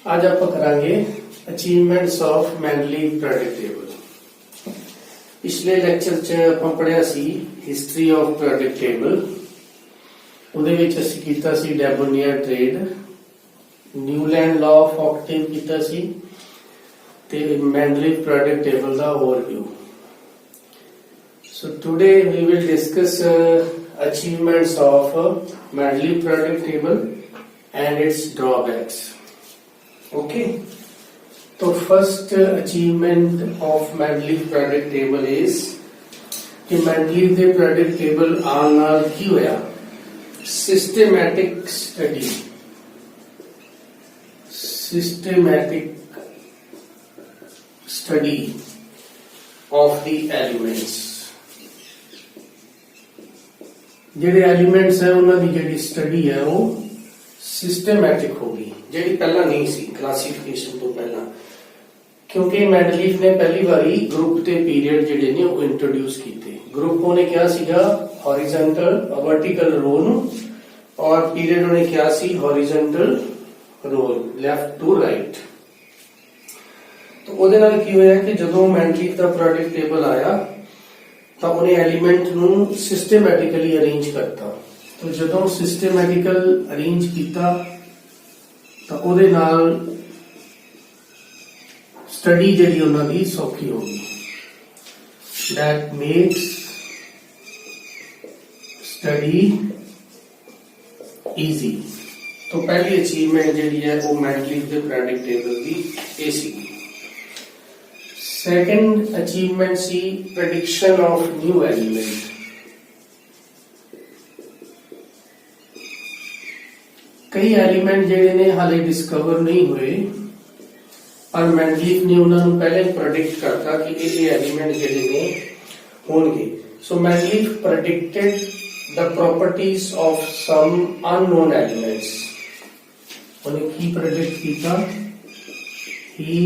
आज आप करांगे achievements of Mendeleev product table. ਪਿਛਲੇ ਲੈਕਚਰ 'ਚ ਆਪਾਂ ਪੜਿਆ ਸੀ ਹਿਸਟਰੀ ਆਫ ਪ੍ਰੋਡਕਟ ਟੇਬਲ। ਉਹਦੇ ਵਿੱਚ ਅਸੀਂ ਕੀਤਾ ਸੀ Dobereiner triad, Newland law of octave ਕੀਤਾ ਸੀ ਤੇ ਮੈਂਡਲੀ ਪ੍ਰੋਡਕਟ ਟੇਬਲ ਦਾ overview. So today we will discuss achievements of Mendeley product table and its drawbacks. Okay. So first achievement of Mendeley product table is कि Mendeley the product table आल नाल की होया systematic study of the elements। ਜਿਹੜੇ elements ਹੈ ਉਹਨਾਂ ਦੀ ਜਿਹੜੀ study ਹੈ ਉਹ ਸਿਸਟਮੈਟਿਕ ਹੋ ਗਈ, ਜਿਹੜੀ ਪਹਿਲਾਂ ਨਹੀਂ ਸੀ ਕਲਾਸੀਫਿਕੇਸ਼ਨ ਤੋਂ ਪਹਿਲਾਂ। ਕਿਉਂਕਿ ਮੈਂਡਲੀਫ ਨੇ ਪਹਿਲੀ ਵਾਰੀ ਗਰੁੱਪ ਤੇ ਪੀਰੀਅਡ ਜਿਹੜੇ ਨੇ ਉਹ ਇੰਟਰੋਡਿਊਸ ਕੀਤੇ। ਗਰੁੱਪ ਉਹਨੇ ਕਿਹਾ ਸੀਗਾ ਹੌਰੀਜ਼ੌਂਟਲ ਵਰਟੀਕਲ ਰੋ ਨੂੰ, ਔਰ ਪੀਰੀਅਡ ਉਹਨੇ ਕਿਹਾ ਸੀ ਹੌਰੀਜ਼ੌਂਟਲ ਰੋ ਲੈਫਟ ਟੂ ਰਾਈਟ। ਤਾਂ ਉਹਦੇ ਨਾਲ ਕੀ ਹੋਇਆ ਕਿ ਜਦੋਂ ਮੈਂਡਲੀਫ ਦਾ ਪ੍ਰੋਡਕਟ ਟੇਬਲ ਆਇਆ ਤਾਂ ਉਹਨੇ ਐਲੀਮੈਂਟ ਨੂੰ ਸਿਸਟਮੈਟਿਕਲੀ ਅਰੇਂਜ ਕਰਤਾ। ਤਾਂ ਜਦੋਂ ਸਿਸਟਮੈਟਿਕਲ ਅਰੇਂਜ ਕੀਤਾ ਤਾਂ ਉਹਦੇ ਨਾਲ ਸਟੱਡੀ ਜਿਹੜੀ ਉਹਨਾਂ ਦੀ ਸੌਖੀ ਹੋ ਗਈ। that makes study easy। ਤਾਂ ਪਹਿਲੀ ਅਚੀਵਮੈਂਟ ਜਿਹੜੀ ਹੈ ਉਹ ਮੈਂਡਲੀਫ ਦੇ ਪ੍ਰੋਡਕਟ ਟੇਬਲ ਦੀ ਇਹ ਸੀ। Second achievement C prediction of new element। ਕਈ ਐਲੀਮੈਂਟ ਜਿਹੜੇ ਨੇ ਹਾਲੇ ਡਿਸਕਵਰ ਨਹੀਂ ਹੋਏ, ਪਰ ਮੈਂਡਲੀਫ ਨੇ ਉਹਨਾਂ ਨੂੰ ਪਹਿਲੇ ਪ੍ਰੈਡਿਕਟ ਕਰਤਾ ਕਿ ਇਹ ਐਲੀਮੈਂਟ ਜਿਹੜੇ ਨੇ ਹੋਣਗੇ। ਸੋ ਮੈਂਡਲੀਫ predicted the properties of some unknown elements। ਉਹਨੇ ਕੀ ਪ੍ਰੈਡਿਕਟ ਕੀਤਾ? He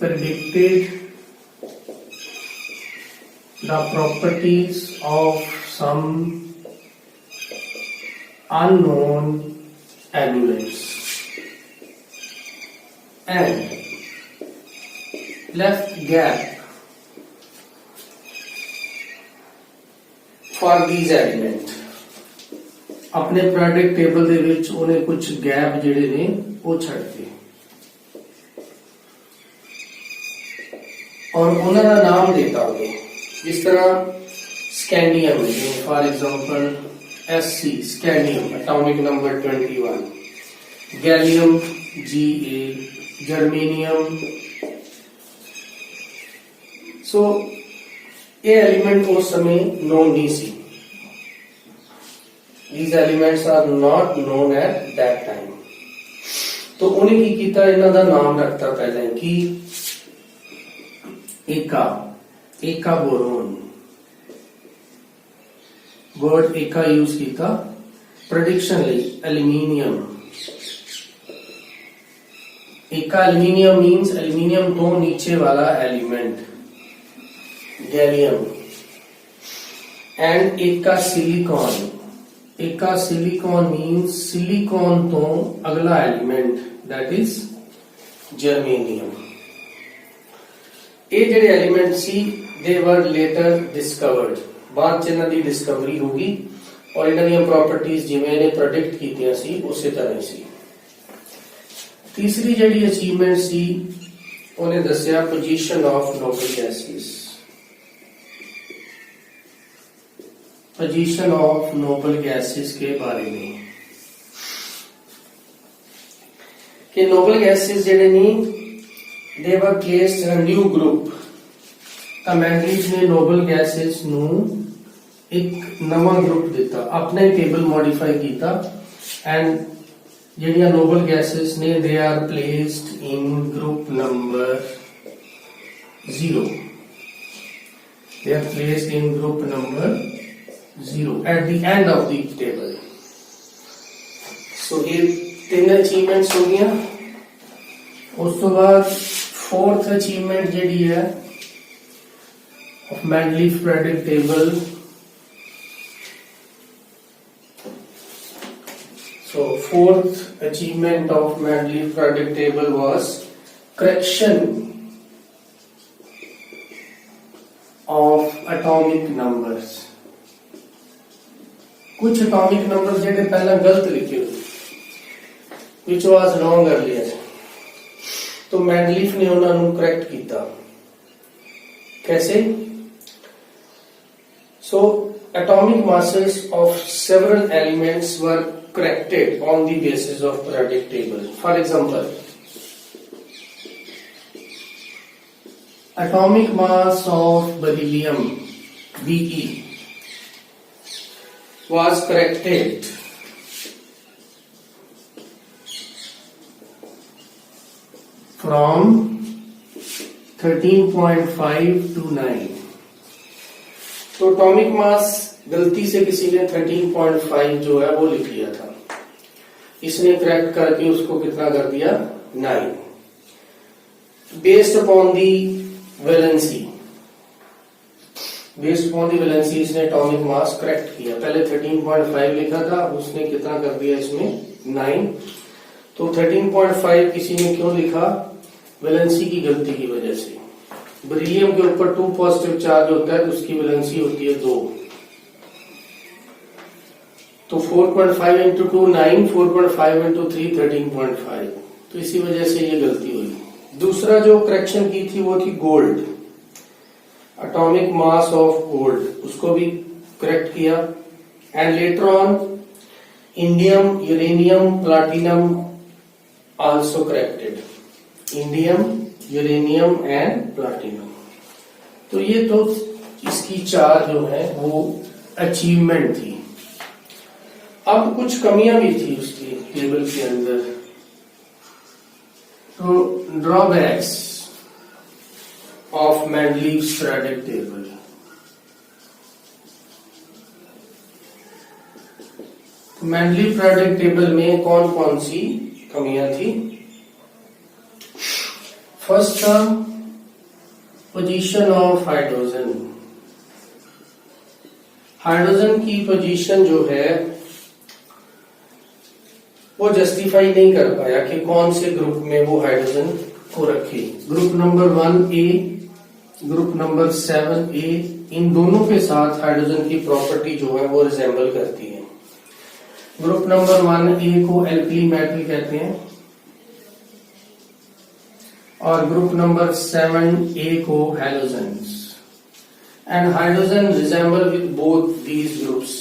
predicted the properties of some unknown elements and left gap for these elements। अपने प्रोडक्ट टेबल ਦੇ ਵਿੱਚ ਉਹਨੇ ਕੁਝ ਗੈਪ ਜਿਹੜੇ ਨੇ ਉਹ ਛੱਡਤੇ और उन्होंने नाम देता हो, जिस तरह scandium, for example SC scandium atomic number 21, gallium GA, germanium. So ये एलिमेंट उस समय नोन नहीं सी। These elements are not known at that time। तो उन्हें की किया, इन्हों का नाम रखता पहले कि एका बोरोन, वर्ड एका यूज किया प्रेडिक्शन ਲਈ। एल्यूमीनियम, एका एल्यूमीनियम मीन्स एल्यूमीनियम तो नीचे वाला एलिमेंट गैलियम। एंड एका सिलिकॉन मीन्स सिलिकॉन तो अगला एलिमेंट दैट इज जर्मेनियम। ਇਹ ਜਿਹੜੇ ਐਲੀਮੈਂਟ ਸੀ ਦੇ ਵਰ ਲੇਟਰ ਡਿਸਕਵਰਡ, ਬਾਅਦ ਚ ਇਹਨਾਂ ਦੀ ਡਿਸਕਵਰੀ ਹੋ ਗਈ ਔਰ ਇਹਨਾਂ ਦੀਆਂ ਪ੍ਰੋਪਰਟੀਆਂ ਜਿਵੇਂ ਇਹਨੇ ਪ੍ਰੈਡਿਕਟ ਕੀਤੀਆਂ ਸੀ ਉਸੇ ਤਰ੍ਹਾਂ ਹੀ ਸੀ। ਤੀਸਰੀ ਜਿਹੜੀ ਅਚੀਵਮੈਂਟ ਸੀ ਉਹਨੇ ਦੱਸਿਆ position of noble gases. Position of noble gases के बारे में कि नोबल गैसेस जेडे नहीं they were placed in a new group। ਤਾਂ ਮੈਂਡਲੀਫ ਨੇ ਨੋਬਲ ਗੈसेस ਨੂੰ ਇੱਕ ਨਵਾਂ ਗਰੁੱਪ ਦਿੱਤਾ, ਆਪਣਾ ਹੀ ਟੇਬਲ ਮੋਡੀਫਾਈ ਕੀਤਾ। ਐਂਡ ਜਿਹੜੀਆਂ ਨੋਬਲ ਗੈसेस ਨੇ they are placed in group number 0। they are placed in group number 0 at the end of the table। so ये तीन अचीवमेंट्स हो गया। उस तो बाद फोर्थ अचीवमेंट जी है of Mendeleev product table. So fourth achievement of Mendeleev periodic table was correction of atomic numbers. कुछ atomic numbers जेडे पहला गलत लिखे हुए, which was wrong earlier, तो Mendeleev ने उन्होंने करेक्ट किया. कैसे? So atomic masses of several elements were corrected on the basis of periodic table. For example, atomic mass of beryllium Be was corrected from 13.5 to 9. तो atomic mass गलती से किसी ने 13.5 जो है वो लिख लिया था, इसने करेक्ट करके उसको कितना कर दिया 9. बेस्ड अपॉन दी वैलेंसी, इसने एटॉमिक मास करेक्ट किया. पहले 13.5 लिखा था, उसने कितना कर दिया इसमें 9. तो 13.5 किसी ने क्यों लिखा? वैलेंसी की गलती की वजह से. बेरिलियम के ऊपर 2 पॉजिटिव चार्ज होता है तो उसकी वैलेंसी होती है 2. तो 4.5 इंटू 2 9, 4.5 इंटू 3 13.5. तो इसी वजह से ये गलती हुई. दूसरा जो करेक्शन की थी वो थी gold, atomic mass of gold, उसको भी करेक्ट किया. And later on indium, uranium, platinum also corrected. Indium, uranium and platinum. तो ये तो इसकी 4 जो है वो अचीवमेंट थी. अब कुछ कमियां भी थी उसकी टेबल के अंदर. तो drawbacks of Mendeleev's periodic table. Mendeleev periodic table में कौन कौन सी कमियां थी? फर्स्ट था पोजीशन ऑफ हाइड्रोजन. हाइड्रोजन की पोजीशन जो है वो जस्टिफाई नहीं कर पाया कि कौन से ग्रुप में वो हाइड्रोजन को रखे. Group number 1A, group number 7A, इन दोनों के साथ हाइड्रोजन की प्रॉपर्टी जो है वो रिजेंबल करती है. ग्रुप नंबर 1A को एल्कली मेटल कहते हैं और ग्रुप नंबर 7A को halogens. And hydrogen resemble with both these groups.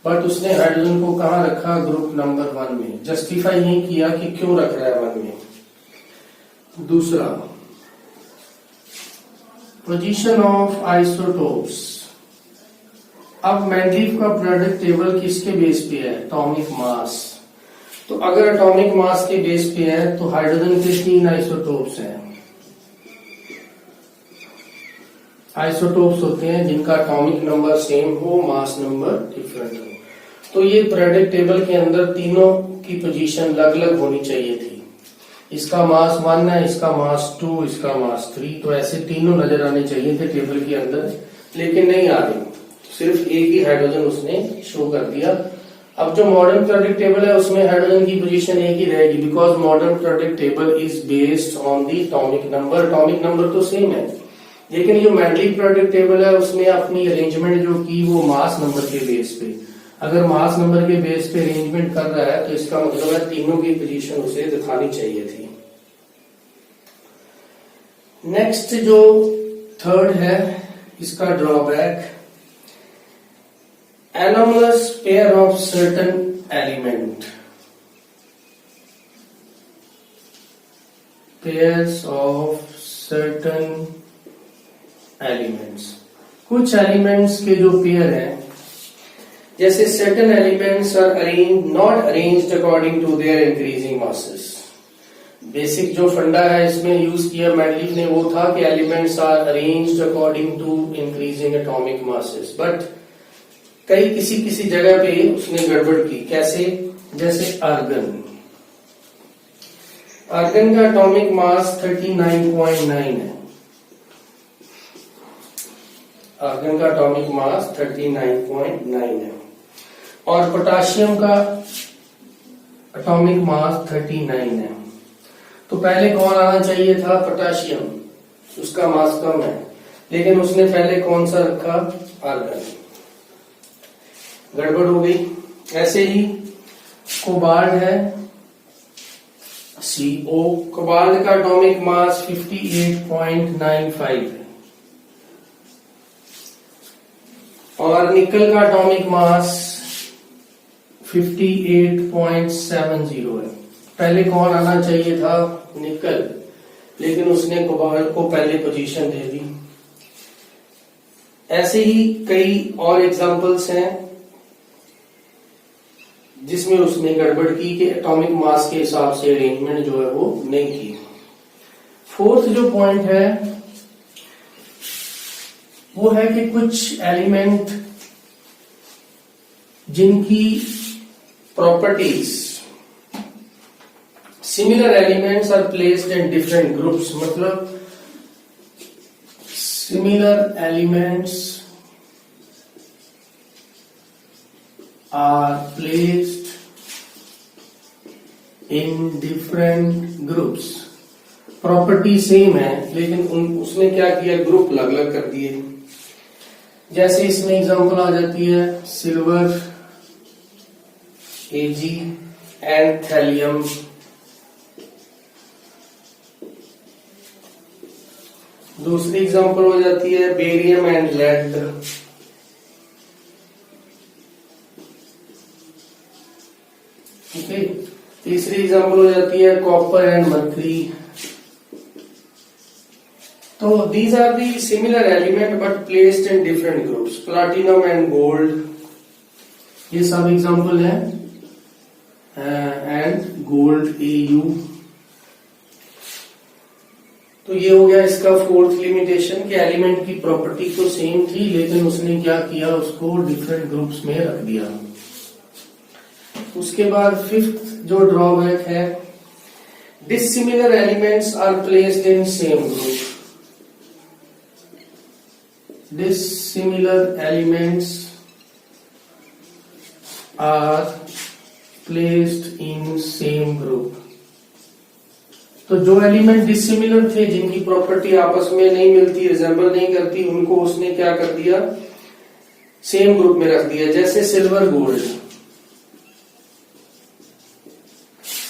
But उसने हाइड्रोजन को कहां रखा? ग्रुप नंबर 1 में. जस्टिफाई नहीं किया कि क्यों रख रहा है 1 में. दूसरा, पोजीशन ऑफ आइसोटोप्स. अब मेंडलीव का पीरियोडिक टेबल किसके बेस पे है? Atomic mass. तो अगर एटॉमिक मास के बेस पे है तो हाइड्रोजन के 3 आइसोटोप्स हैं. आइसोटोप्स होते हैं जिनका एटॉमिक नंबर सेम हो, मास नंबर डिफरेंट हो. तो ये पीरियोडिक टेबल के अंदर तीनों की पोजीशन अलग अलग होनी चाहिए थी. इसका मास 1 है, इसका मास 2, इसका मास 3. तो ऐसे तीनों नजर आने चाहिए थे टेबल के अंदर, लेकिन नहीं आ रही. सिर्फ एक ही हाइड्रोजन उसने शो कर दिया. अब जो मॉडर्न पीरियोडिक टेबल है उसमें हाइड्रोजन की पोजीशन एक ही रहेगी, because modern periodic table is based on the atomic number. Atomic number तो सेम है, लेकिन जो मेंडलीव पीरियोडिक टेबल है उसने अपनी अरेंजमेंट जो की वो मास नंबर के बेस पे. अगर मास नंबर के बेस पे अरेंजमेंट कर रहा है तो इसका मतलब है तीनों की पोजीशन उसे दिखानी चाहिए थी. नेक्स्ट जो थर्ड है इसका drawback, anomalous pair of certain element. Pairs of certain elements. कुछ एलिमेंट्स के जो पेयर हैं, जैसे certain elements are not arranged according to their increasing masses. Basic जो फंडा है इसमें यूज किया मेंडलीव ने वो था कि elements are arranged according to increasing atomic masses. But कई किसी जगह पे उसने गड़बड़ की. कैसे? जैसे आर्गन. आर्गन का एटॉमिक मास 39.9 है. आर्गन का एटॉमिक मास 39.9 है. और पोटाशियम का एटॉमिक मास 39 है। तो पहले कौन आना चाहिए था? पोटेशियम, उसका मास कम है, लेकिन उसने पहले कौन सा रखा? आर्गन। गड़बड़ हो गई। ऐसे ही कोबाल्ट है, CO। कोबाल्ट का एटॉमिक मास 58.95 है और निकल का एटॉमिक मास 58.70 है। पहले कौन आना चाहिए था? निकल, लेकिन उसने कोबाल्ट को पहले पोजीशन दे दी। ऐसे ही कई और एग्जांपल्स हैं जिसमें उसने गड़बड़ की कि एटॉमिक मास के हिसाब से अरेंजमेंट जो है वो नहीं की। फोर्थ जो पॉइंट है वो है कि कुछ एलिमेंट जिनकी properties similar elements are placed in different groups, मतलब similar elements are placed in different groups. Property same है लेकिन उसने क्या किया? ग्रुप अलग अलग कर दिए। जैसे इसमें एग्जांपल आ जाती है सिल्वर Ag एंड थैलियम। दूसरी एग्जांपल हो जाती है बेरियम एंड लेड। ओके, तीसरी एग्जांपल हो जाती है कॉपर एंड मर्करी। तो these are the similar element but placed in different groups. Platinum and gold, ये सब एग्जांपल है। And gold AU। तो ये हो गया इसका फोर्थ लिमिटेशन कि एलिमेंट की प्रॉपर्टी तो सेम थी लेकिन उसने क्या किया? उसको डिफरेंट ग्रुप्स में रख दिया। उसके बाद फिफ्थ जो ड्रॉबैक है, dissimilar elements are placed in same group. Dissimilar elements are placed in same group. तो जो एलिमेंट डिसिमिलर थे, जिनकी प्रॉपर्टी आपस में नहीं मिलती, रिजेंबल नहीं करती, उनको उसने क्या कर दिया? सेम ग्रुप में रख दिया। जैसे silver gold,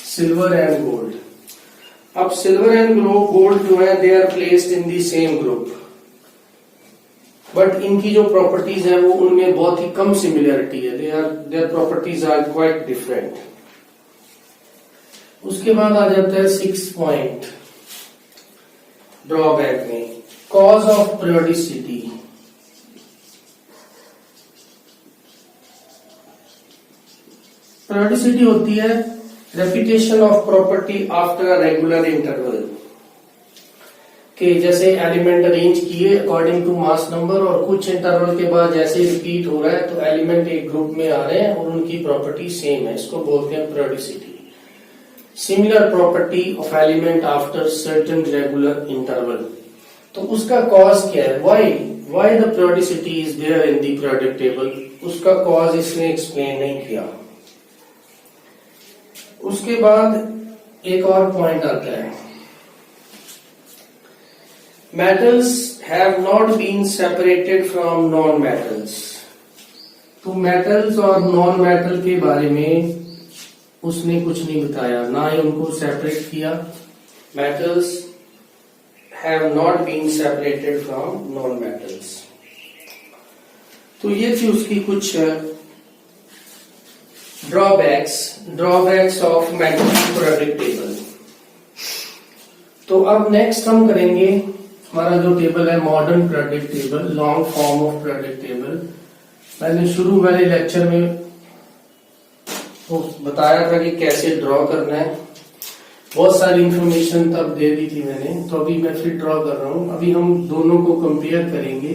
silver and gold. अब सिल्वर एंड गोल्ड जो है they are placed in the same group, but इनकी जो प्रॉपर्टीज है वो उनमें बहुत ही कम सिमिलरिटी है। Their properties are quite different. उसके बाद आ जाता है 6 पॉइंट ड्रॉबैक में, कॉज ऑफ पीरियोडिसिटी। पीरियोडिसिटी होती है repetition of property after a regular interval. कि जैसे एलिमेंट अरेंज किए अकॉर्डिंग टू मास नंबर और कुछ इंटरवल के बाद जैसे रिपीट हो रहा है तो एलिमेंट एक ग्रुप में आ रहे हैं और उनकी प्रॉपर्टी सेम है, इसको बोलते हैं periodicity. Similar property of element after certain regular interval. तो उसका कॉज क्या है? Why the periodicity is there in the periodic table, उसका कॉज इसने एक्सप्लेन नहीं किया। उसके बाद एक और पॉइंट आता है, metals have not been separated from non-metals। तो metals और non-metal के बारे में उसने कुछ नहीं बताया, ना ही उनको सेपरेट किया। metals have not been separated from non-metals। तो ये थी उसकी कुछ drawbacks of magnetic periodic table. तो अब नेक्स्ट हम करेंगे हमारा जो टेबल है modern periodic table, long form of periodic table. मैंने शुरू वाले लेक्चर में तो बताया था कि कैसे ड्रॉ करना है, बहुत सारी इंफॉर्मेशन तब दे दी थी मैंने, तो अभी मैं फिर ड्रॉ कर रहा हूं। अभी हम दोनों को कंपेयर करेंगे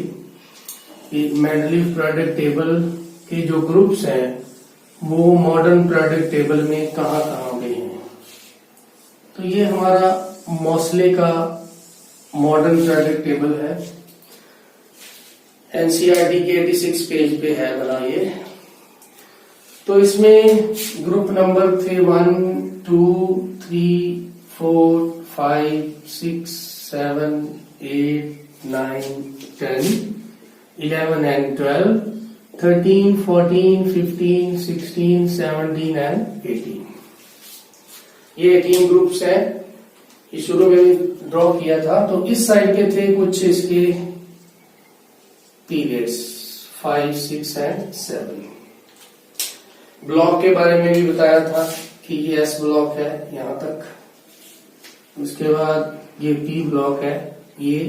कि मेंडलीव पीरियोडिक टेबल के जो ग्रुप्स हैं वो मॉडर्न पीरियोडिक टेबल में कहां कहां गए हैं। तो ये हमारा मोस्ले का मॉडर्न पीरियोडिक टेबल है, एनसीईआरटी के 86 पेज पे है बना ये। तो इसमें ग्रुप नंबर थे 1 2 3 4 5 6 7 8 9 10 11 and 12 13 14 15 16 17 and 18 ये 18 ग्रुप्स हैं। ये शुरू में ड्रॉ किया था। तो इस साइड के थे कुछ इसके पीरियड्स 5 6 and 7। ब्लॉक के बारे में भी बताया था कि ये एस ब्लॉक है यहां तक। उसके बाद ये पी ब्लॉक है, ये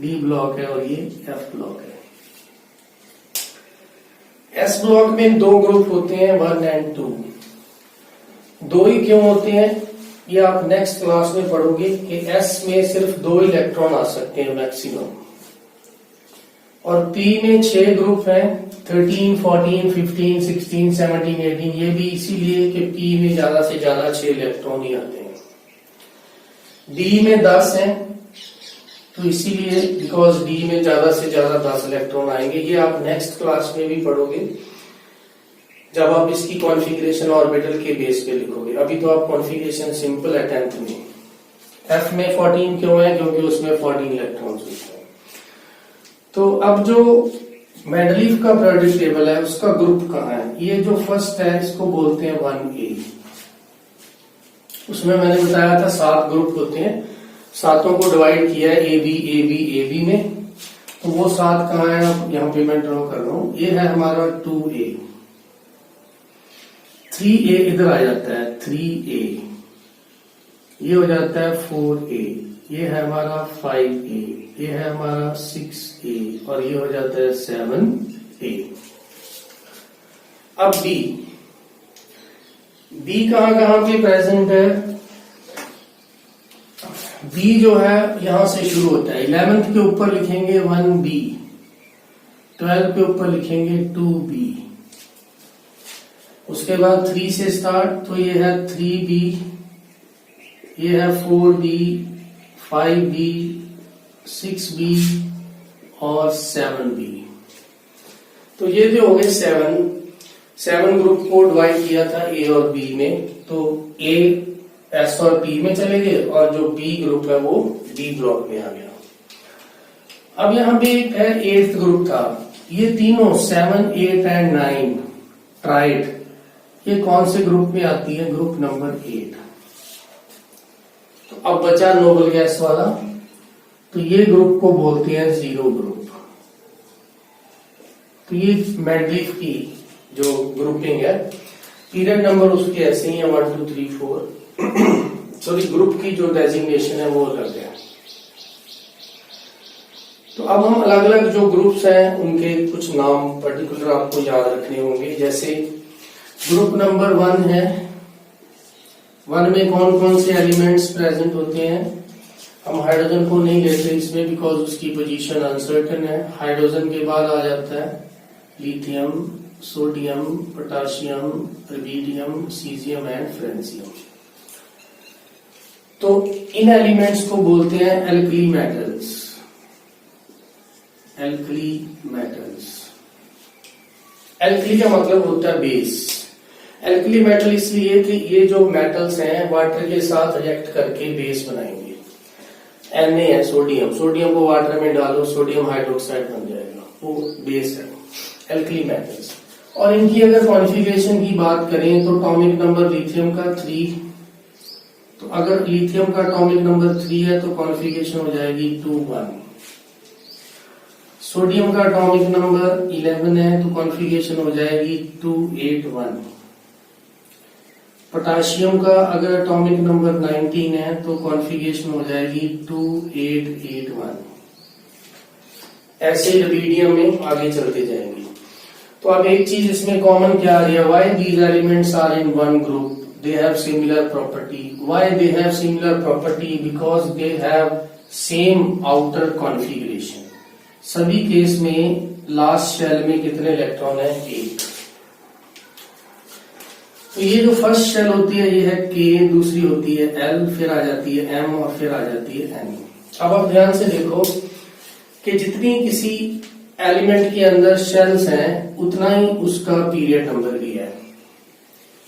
डी ब्लॉक है और ये एफ ब्लॉक है। एस ब्लॉक में दो ग्रुप होते हैं 1 and 2। दो ही क्यों होते हैं ये आप नेक्स्ट क्लास में पढ़ोगे कि एस में सिर्फ 2 इलेक्ट्रॉन आ सकते हैं मैक्सिमम, और पी में 6 ग्रुप हैं 13 14 15 16 17 18। ये भी इसीलिए कि पी में ज्यादा से ज्यादा 6 इलेक्ट्रॉन ही आते हैं। डी में 10 हैं तो इसीलिए बिकॉज डी में ज्यादा से ज्यादा 10 इलेक्ट्रॉन आएंगे। ये आप नेक्स्ट क्लास में भी पढ़ोगे जब आप इसकी कॉन्फ़िगरेशन ऑर्बिटल के बेस पे लिखोगे। अभी तो आप कॉन्फ़िगरेशन सिंपल है 10th में। एफ में 14 क्यों है? क्योंकि उसमें 14 इलेक्ट्रॉन्स होते हैं। तो अब जो मेंडलीव का पीरियोडिक टेबल है उसका ग्रुप कहाँ है? ये जो फर्स्ट है इसको बोलते हैं 1A। उसमें मैंने बताया था 7 ग्रुप होते हैं, 7 को डिवाइड किया है AB में। तो वो 7 कहाँ है? यहाँ पे मैं ड्रॉ कर रहा हूँ। ये है हमारा 2A। 3A इधर आ जाता है 3A। ये हो जाता है 4A। ये है हमारा 5A। ये है हमारा 6A और ये हो जाता है 7A। अब B कहां पे प्रेजेंट है? B जो है यहां से शुरू होता है। 11th के ऊपर लिखेंगे 1B, 12 के ऊपर लिखेंगे 2B, उसके बाद 3 से स्टार्ट तो ये है 3B, ये है 4B, 5B, 6B और 7B। तो ये जो हो गए 7 ग्रुप को डिवाइड किया था A और B में। तो A S और P में चले गए और जो B ग्रुप है वो D ब्लॉक में आ गया। अब यहाँ पे एक है 8th ग्रुप था। ये तीनों 7 8 and 9 ट्राइड, ये कौन से ग्रुप में आती है? Group number 8। तो अब बचा नोबल गैस वाला, तो ये ग्रुप को बोलते हैं 0 ग्रुप। तो ये मेंडलीव की जो ग्रुपिंग है, पीरियड नंबर उसके ऐसे ही है 1 2 3 4। सॉरी, ग्रुप की जो डेजिग्नेशन है वो अलग है। तो अब हम अलग अलग जो ग्रुप्स हैं उनके कुछ नाम पर्टिकुलर आपको याद रखने होंगे। जैसे ग्रुप नंबर 1 है। 1 में कौन कौन से एलिमेंट्स प्रेजेंट होते हैं? हम हाइड्रोजन को नहीं लेते इसमें बिकॉज उसकी पोजीशन अनसर्टेन है। हाइड्रोजन के बाद आ जाता है lithium, sodium, potassium, rubidium, caesium and francium. तो इन एलिमेंट्स को बोलते हैं alkali metals. Alkali metals, alkali का मतलब होता है बेस। एल्कली मेटल इसलिए कि ये जो मेटल्स हैं वाटर के साथ रिएक्ट करके बेस बनाएंगे। Na है सोडियम, सोडियम को वाटर में डालो, सोडियम हाइड्रोक्साइड बन जाएगा, वो बेस है एल्कली मेटल्स। और इनकी अगर कॉन्फ़िगरेशन की बात करें तो एटॉमिक नंबर लिथियम का 3। तो अगर लिथियम का एटॉमिक नंबर 3 है तो कॉन्फ़िगरेशन हो जाएगी 2 1। सोडियम का एटॉमिक नंबर 11 है तो कॉन्फ़िगरेशन हो जाएगी 2 8 1। पोटाशियम का अगर एटॉमिक नंबर 19 है तो कॉन्फ़िगरेशन हो जाएगी 2 8 8 1। ऐसे रुबिडियम में आगे चलते जाएंगे। तो अब एक चीज इसमें कॉमन क्या आ रही है? Why these elements are in one group? They have similar property. Why they have similar property? Because they have same outer configuration. सभी केस में लास्ट शेल में कितने इलेक्ट्रॉन है? 1। तो ये जो फर्स्ट शेल होती है ये है K, दूसरी होती है L, फिर आ जाती है M और फिर आ जाती है N। अब आप ध्यान से देखो कि जितनी किसी एलिमेंट के अंदर शेल्स हैं उतना ही उसका पीरियड नंबर भी है।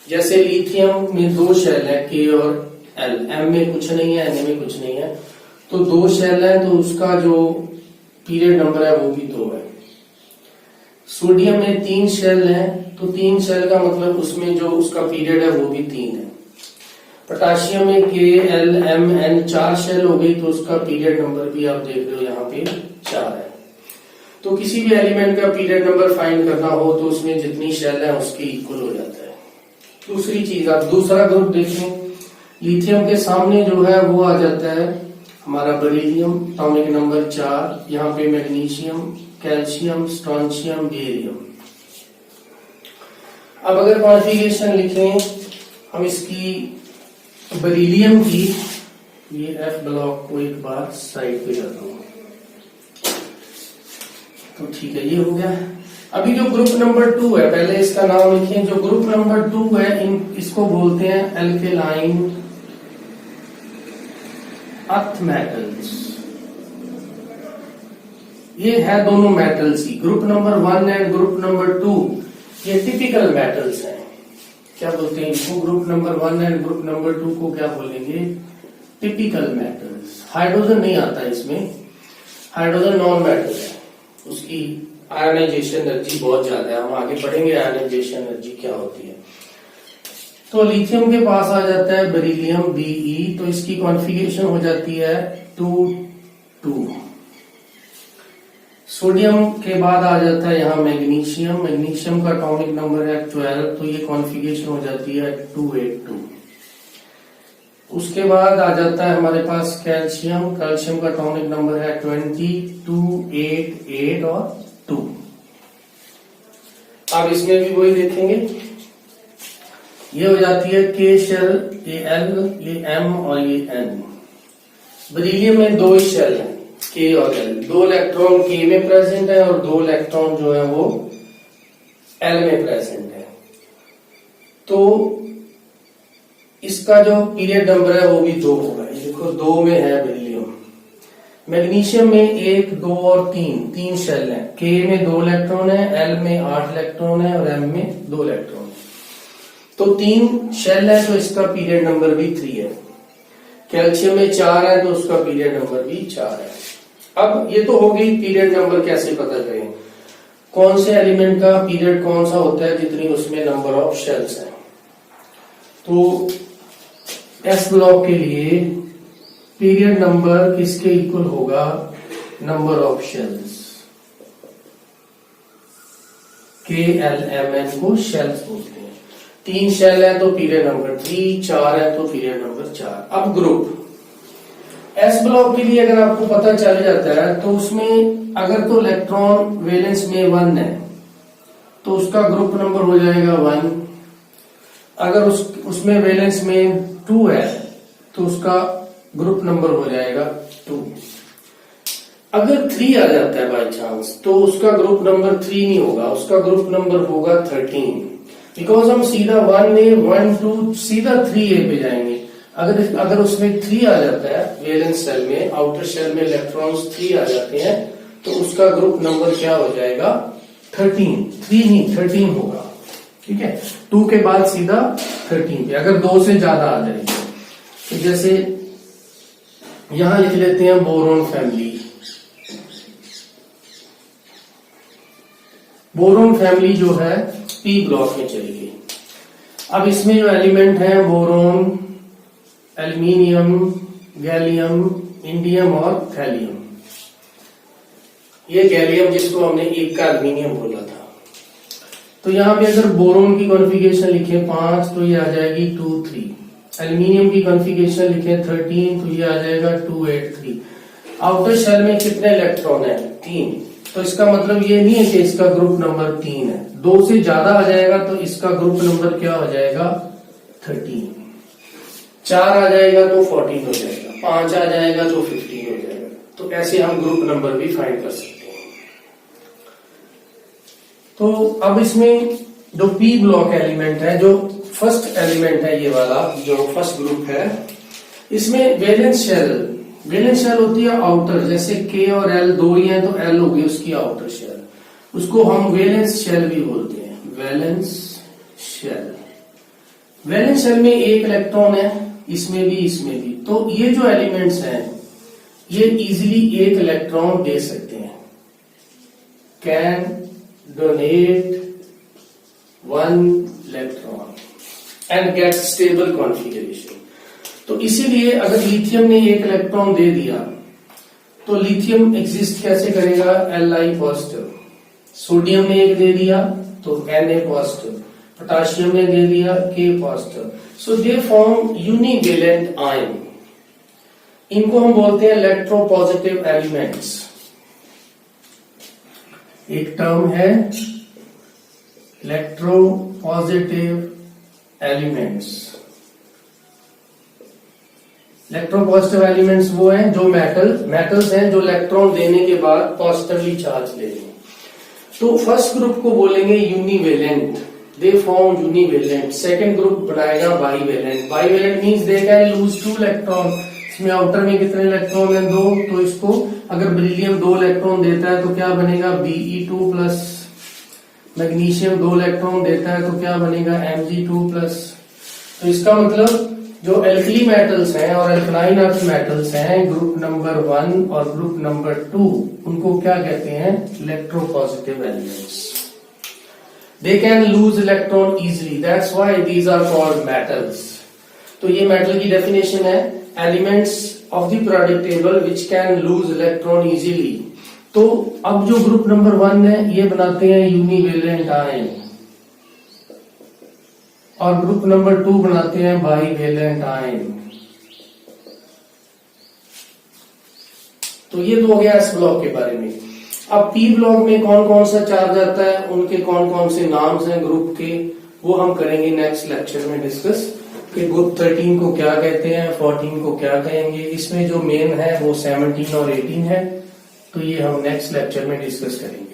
जैसे लिथियम में 2 शेल है, के और एल, एम में कुछ नहीं है, एन में कुछ नहीं है, तो 2 शेल है, तो उसका जो पीरियड नंबर है वो भी 2 है। सोडियम में 3 शेल है, तो 3 शेल का मतलब उसमें जो उसका पीरियड है वो भी 3 है। पोटाशियम में के, एल, एम, एन 4 शेल हो गई, तो उसका पीरियड नंबर भी आप देख रहे हो यहाँ पे 4 है। तो किसी भी एलिमेंट का पीरियड नंबर फाइंड करना हो तो उसमें जितनी शेल है उसके इक्वल हो जाता है। दूसरी चीज, आप दूसरा ग्रुप देखें, लिथियम के सामने जो है वो आ जाता है हमारा बेरिलियम, एटॉमिक नंबर 4, यहाँ पे मैग्नीशियम, कैल्शियम, स्ट्रोंशियम, बेरियम। अब अगर कॉन्फ़िगरेशन लिखें हम इसकी बेरिलियम की, ये एफ ब्लॉक को एक बार साइड पे करता हूं, तो ठीक है, ये हो गया। अभी जो ग्रुप नंबर 2 है, पहले इसका नाम लिखें। जो ग्रुप नंबर 2 है, इसको बोलते हैं एल्केलाइन अर्थ मेटल्स। ये है दोनों metals he, group number 1 and group number 2, ये टिपिकल मेटल्स हैं। क्या बोलते हैं इसको? Group number 1 and group number 2 को क्या बोलेंगे? Typical metals. हाइड्रोजन नहीं आता इसमें, हाइड्रोजन नॉन मेटल है, उसकी आयनाइजेशन एनर्जी बहुत ज्यादा है, हम आगे पढ़ेंगे आयनाइजेशन एनर्जी क्या होती है। तो लिथियम के पास आ जाता है बेरिलियम, Be, तो इसकी कॉन्फ़िगरेशन हो जाती है 2-2। सोडियम के बाद आ जाता है यहाँ मैग्नीशियम, मैग्नीशियम का एटॉमिक नंबर है 12, तो ये कॉन्फ़िगरेशन हो जाती है 2-8-2। उसके बाद आ जाता है हमारे पास कैल्शियम, कैल्शियम का एटॉमिक नंबर है 20-2-8-8 और 2। अब इसमें भी वही देखेंगे, ये हो जाती है के शेल, ये एल, ये एम और ये एन। बेरिलियम में 2 ही शेल है, के और एल, 2 इलेक्ट्रॉन के में प्रेजेंट है और 2 इलेक्ट्रॉन जो है वो एल में प्रेजेंट है। तो इसका जो पीरियड नंबर है वो भी 2 होगा, ये देखो 2 में है बेरिलियम। मैग्नीशियम में 1, 2 और 3 शेल है, के में 2 इलेक्ट्रॉन है, एल में 8 इलेक्ट्रॉन है और एम में 2 इलेक्ट्रॉन है, तो 3 शेल है, तो इसका पीरियड नंबर भी 3 है। कैल्शियम में 4 है, तो उसका पीरियड नंबर भी 4 है। अब ये तो हो गई पीरियड नंबर कैसे पता करें, कौन से एलिमेंट का पीरियड कौन सा होता है, जितनी उसमें नंबर ऑफ शेल्स है। तो एस ब्लॉक के लिए पीरियड नंबर किसके इक्वल होगा? Number of shells. के, एल, एम, एन को शेल्स बोलते हैं। 3 शेल है तो पीरियड नंबर 3, 4 है तो पीरियड नंबर 4। अब ग्रुप एस ब्लॉक के लिए अगर आपको पता चल जाता है तो उसमें अगर तो इलेक्ट्रॉन वैलेंस में 1 है तो उसका ग्रुप नंबर हो जाएगा 1। अगर उसमें वैलेंस में 2 है तो उसका ग्रुप नंबर हो जाएगा 2। अगर 3 आ जाता है बाय चांस तो उसका ग्रुप नंबर 3 नहीं होगा, उसका ग्रुप नंबर होगा 13, बिकॉज हम सीधा 1A, 1, 2 सीधा 3A पे जाएंगे। अगर उसमें 3 आ जाता है वैलेंस शेल में, आउटर शेल में इलेक्ट्रॉन्स 3 आ जाते हैं तो उसका ग्रुप नंबर क्या हो जाएगा? 13। 3 नहीं 13 होगा, ठीक है। 2 के बाद सीधा 13 पे, अगर 2 से ज्यादा आ जाएगी। तो जैसे यहां लिख लेते हैं बोरोन फैमिली। बोरोन फैमिली जो है पी ब्लॉक में चली गई। अब इसमें जो एलिमेंट है बोरोन, एल्यूमिनियम, गैलियम, इंडियम और थैलियम। ये गैलियम जिसको हमने एक का एल्यूमिनियम बोला था। तो यहाँ पे अगर बोरोन की कॉन्फ़िगरेशन लिखे 5 तो ये आ जाएगी 2, 3। एल्यूमिनियम की कॉन्फ़िगरेशन लिखे 13 तो ये आ जाएगा 2, 8, 3। आउटर शेल में कितने इलेक्ट्रॉन है? 3। तो इसका मतलब ये नहीं है कि इसका ग्रुप नंबर 3 है। 2 से ज्यादा आ जाएगा तो इसका ग्रुप नंबर क्या हो जाएगा? 13। 4 आ जाएगा तो 14 हो जाएगा, 5 आ जाएगा तो 15 हो जाएगा। तो ऐसे हम ग्रुप नंबर भी फाइंड कर सकते हैं। तो अब इसमें जो पी ब्लॉक एलिमेंट है, जो फर्स्ट एलिमेंट है, ये वाला जो फर्स्ट ग्रुप है, इसमें वैलेंस शेल होती है आउटर। जैसे के और एल 2 ही हैं तो एल होगी उसकी आउटर शेल, उसको हम वैलेंस शेल भी बोलते हैं, वैलेंस शेल। वैलेंस शेल में एक इलेक्ट्रॉन है, इसमें भी, तो ये जो एलिमेंट्स हैं ये इजीली एक इलेक्ट्रॉन दे सकते हैं, can donate 1 electron and gate stable configuration. तो इसीलिए अगर लिथियम ने एक इलेक्ट्रॉन दे दिया तो लिथियम एग्जिस्ट कैसे करेगा, Li पॉजिटिव। सोडियम ने एक दे दिया तो Na पॉजिटिव, पोटाशियम ने दे दिया K positive. So they form univalent ion. इनको हम बोलते हैं इलेक्ट्रोपॉजिटिव एलिमेंट्स। एक टर्म है इलेक्ट्रोपॉजिटिव एलिमेंट्स। इलेक्ट्रोपॉजिटिव एलिमेंट्स वो हैं जो मेटल्स हैं जो इलेक्ट्रॉन देने के बाद पॉजिटिवली चार्ज ले लें। तो फर्स्ट ग्रुप को बोलेंगे यूनिवेलेंट, दे फॉर्म यूनिवेलेंट। सेकंड ग्रुप बनाएगा bivalent. Bivalent means they can loose 2 electron. इसमें आउटर में कितने इलेक्ट्रॉन हैं, 2। तो इसको अगर बेरिलियम 2 इलेक्ट्रॉन देता है तो क्या बनेगा, Be2 प्लस। मैग्नीशियम 2 इलेक्ट्रॉन देता है तो क्या बनेगा, Mg2 प्लस। तो इसका मतलब जो एल्कली मेटल्स हैं और अल्कलाइन अर्थ मेटल्स हैं, ग्रुप नंबर 1 और ग्रुप नंबर 2, उनको क्या कहते हैं, electropositive elements. They can lose electron easily, that's why these are called metals. तो ये मेटल की डेफिनेशन है, elements of the periodic table which can lose electron easily. तो अब जो ग्रुप नंबर 1 है ये बनाते हैं यूनिवेलेंट आयन, और ग्रुप नंबर 2 बनाते हैं बाईवेलेंट आयन। तो ये तो हो गया एस ब्लॉक के बारे में। अब पी ब्लॉक में कौन कौन सा चार्ज आता है, उनके कौन कौन से नाम्स हैं ग्रुप के, वो हम करेंगे नेक्स्ट लेक्चर में डिस्कस, कि ग्रुप 13 को क्या कहते हैं, 14 को क्या कहेंगे। इसमें जो मेन है वो 17 और 18 है, तो ये हम नेक्स्ट लेक्चर में डिस्कस करेंगे।